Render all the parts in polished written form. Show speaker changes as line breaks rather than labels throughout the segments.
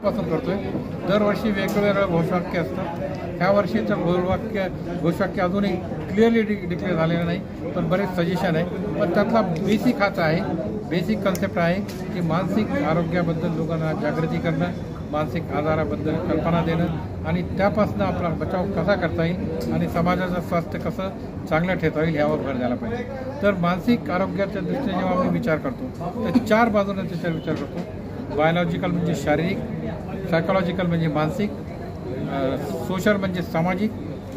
पासून करतोय। दरवर्षी वेगवेगळं घोषवाक्य असतं। ह्या वर्षीचं घोषवाक्य अजूनही क्लिअरली डिक्लेअर झालेलं नाही, पण बरेच सजेशन आहे। पण त्यातला बेसिक हाच आहे, बेसिक कन्सेप्ट आहे की मानसिक आरोग्याबद्दल लोकांना जागृती करणं, मानसिक आजाराबद्दल कल्पना देणं आणि त्यापासून आपला बचाव कसा करता येईल आणि समाजाचं स्वास्थ्य कसं चांगलं ठेवता येईल ह्यावर भर द्यायला पाहिजे। तर मानसिक आरोग्याच्या दृष्टीने जेव्हा आम्ही विचार करतो तर 4 बाजूने त्याच्यावर विचार करतो। बायोलॉजिकल म्हणजे शारीरिक, सायकोलॉजिकल म्हणजे मानसिक, सोशल म्हणजे सामाजिक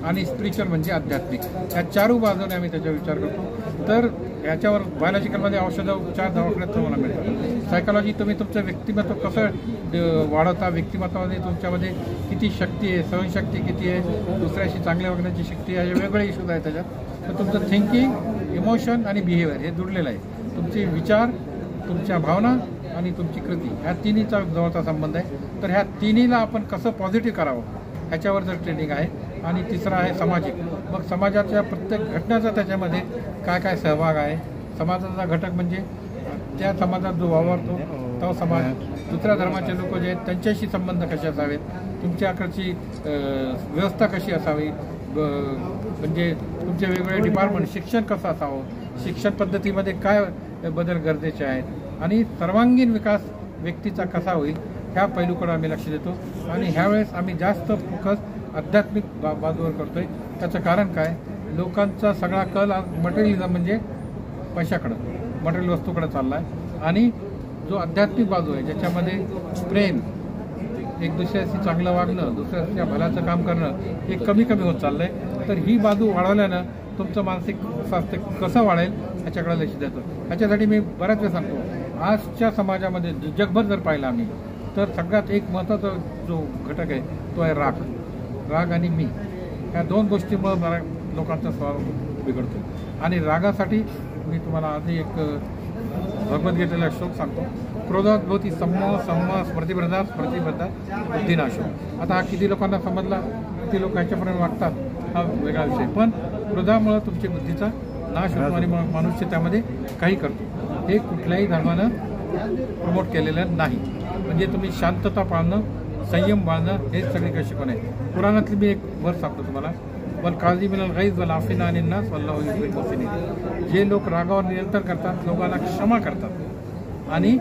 आणि स्पिरिच्युअल म्हणजे आध्यात्मिक। या 4 बाजूने आम्ही त्याच्यावर विचार करतो। तर याच्यावर बायोलॉजिकलमध्ये औषधं उपचार दवाखान्यात तुम्हाला मिळतात। सायकोलॉजी तुम्ही तुमचं व्यक्तिमत्व कसं वाढवता, व्यक्तिमत्वामध्ये तुमच्यामध्ये किती शक्ती आहे, सहनशक्ती किती आहे, दुसऱ्याशी चांगल्या वागण्याची शक्ती आहे, वेगवेगळे इश्यूज आहेत त्याच्यात। तर तुमचं थिंकिंग, इमोशन आणि बिहेवियर हे जुळलेलं आहे। तुमचे विचार, तुमच्या भावना आणि तुमची कृती ह्या तिन्हीचा जवळचा संबंध आहे। तर ह्या तिन्हीला आपण कसं पॉझिटिव्ह करावं ह्याच्यावरचं ट्रेनिंग आहे। आणि तिसरा आहे सामाजिक। मग समाजाच्या प्रत्येक घटनाचा त्याच्यामध्ये काय काय सहभाग आहे। समाजाचा घटक म्हणजे त्या समाजात जो वावरतो तो समाज, दुसऱ्या धर्माचे लोक जे आहेत त्यांच्याशी संबंध कसे असावेत, तुमच्याकडची व्यवस्था कशी असावी, म्हणजे तुमचे वेगवेगळे डिपार्टमेंट, शिक्षण कसं असावं, शिक्षण पद्धतीमध्ये काय बदल गरजेचे आहेत आणि सर्वांगीण विकास व्यक्तीचा कसा होईल ह्या पैलूकडे आम्ही लक्ष देतो। आणि ह्यावेळेस आम्ही जास्त फोकस आध्यात्मिक बाजूवर करतोय। त्याचं कारण काय, लोकांचा सगळा कल मटेरियलिझम म्हणजे पैशाकडं, मटेरियल वस्तूकडे चालला आहे आणि जो आध्यात्मिक बाजू आहे ज्याच्यामध्ये प्रेम, एक दुसऱ्याशी चांगलं वागणं, दुसऱ्याच्या भल्याचं काम करणं हे कमी कमी होत चाललं आहे। तर ही बाजू वाढवल्यानं तुमचं मानसिक स्वास्थ्य कसं वाढेल ह्याच्याकडे लक्ष देतो। ह्याच्यासाठी मी बऱ्याच वेळा सांगतो, आजच्या समाजामध्ये जगभर जर पाहिलं आम्ही तर सगळ्यात एक महत्त्वाचा जो घटक आहे तो आहे राग। राग आणि मी ह्या 2 गोष्टीमुळे लोकांचा स्वभाव बिघडतो। आणि रागासाठी मी तुम्हाला आधी एक भगवद्गीतेला श्लोक सांगतो, क्रोधाद्भवती सम्मोह सम्मोह स्मृतिभ्रंश स्मृतिभ्रंश बुद्धिनाश। आता हा किती लोकांना समजला, किती लोक ह्याच्यापर्यंत वागतात हा वेगळा विषय, पण क्रोधामुळे तुमची बुद्धीचा नाश होतो आणि मनुष्य त्यामध्ये काही करतो। हे कुठल्याही धर्मानं प्रमोट केलेलं नाही। म्हणजे तुम्ही शांतता पाळणं, संयम बाळणं हेच सगळीकडे शिकवण आहे। कुराणातली मी एक वर्स सांगतो तुम्हाला, वल काझिमीनल गैज़ वल आफिना अनिन नास वल्लाहु युहिब्बुल मुहसिनीन। जे लोक रागावर नियंत्रण करतात, लोकांना क्षमा करतात आणि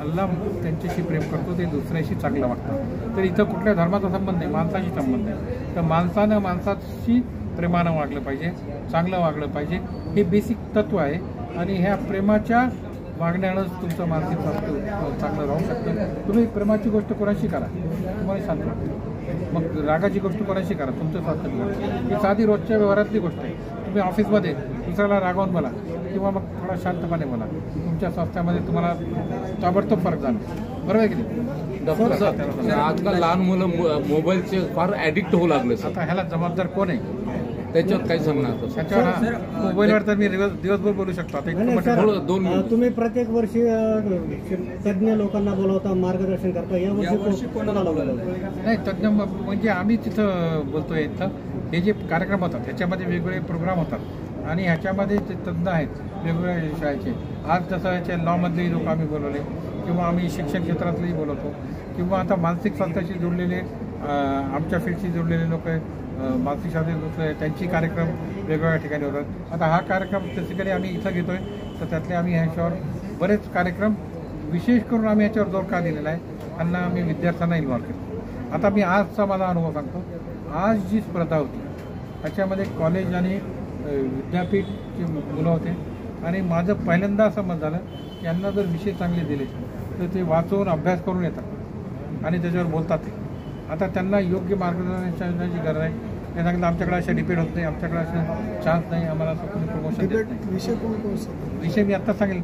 अल्लाह त्यांच्याशी प्रेम करतो, ते दुसऱ्याशी चांगलं वागतात। तर इथं कुठल्या धर्माचा संबंध नाही, माणसाशी संबंध आहे। तर माणसानं माणसाशी प्रेमानं वागलं पाहिजे, चांगलं वागलं पाहिजे, हे बेसिक तत्व आहे। आणि ह्या प्रेमाच्या वागण्यानंच तुमचं मानसिक स्वास्थ्य चांगलं राहू शकतं। तुम्ही प्रेमाची गोष्ट कोणाशी करा, तुम्हाला सांगतो, मग रागाची गोष्ट कोणाशी करा, तुमचं स्वास्थ्य बिघडतं। ही साधी रोजच्या व्यवहारातली गोष्ट आहे। तुम्ही ऑफिसमध्ये दुसऱ्याला रागावून बोला किंवा मग थोडा शांतपणे बोला, तुमच्या स्वास्थ्यामध्ये तुम्हाला ताबडतोब फरक जाणवेल। बरोबर आहे की नाही
डॉक्टर? आजकाल लहान मुलं मोबाईलचे फार ॲडिक्ट होऊ लागले।
आता ह्याला जबाबदार कोण आहे
त्याच्यावर काही सांगणार?
त्याच्यावर मोबाईलवर तर मी दिवसभर बोलू शकतो।
तुम्ही प्रत्येक वर्षी तज्ज्ञ लोकांना बोलवता, मार्गदर्शन करता, या वर्षी कोणाला बोलवता?
नाही, तज्ज्ञ म्हणजे आम्ही तिथं बोलतोय, इथं हे जे कार्यक्रम होतात ह्याच्यामध्ये वेगवेगळे प्रोग्राम होतात आणि ह्याच्यामध्ये ते तज्ज्ञ आहेत वेगवेगळ्या शाळेचे। आज जसं याच्या लॉमधलेही लोक आम्ही बोलवले किंवा आम्ही शिक्षण क्षेत्रातलेही बोलवतो किंवा आता मानसिक स्वास्थ्याशी जोडलेले आमच्या फील्डशी जोडलेले लोक मानसिक शास्त्र दुसरे त्यांची कार्यक्रम वेगवेगळ्या ठिकाणी होतात। आता हा कार्यक्रम बेसिकली आम्ही इथं घेतोय, तर त्यातले आम्ही ह्याच्यावर बरेच कार्यक्रम विशेष करून आम्ही याच्यावर जोर का दिलेला आहे, त्यांना आम्ही विद्यार्थ्यांना इन्व्हॉल्व केलं। आता मी आजचा माझा अनुभव सांगतो। आज जी स्पर्धा होती त्याच्यामध्ये कॉलेज आणि विद्यापीठची मुलं होते आणि माझं पहिल्यांदा असं मत झालं की यांना जर विषय चांगले दिले तर ते वाचून अभ्यास करून येतात आणि त्याच्यावर बोलतात ते। आता त्यांना योग्य मार्गदर्शनाची गरज आहे। ते सांगितलं आमच्याकडे अशा डिपेंड होत नाही, आमच्याकडे असं चान्स नाही, आम्हाला असं कोणी प्रमोशन देत नाही। विषय मी आत्ता सांगेल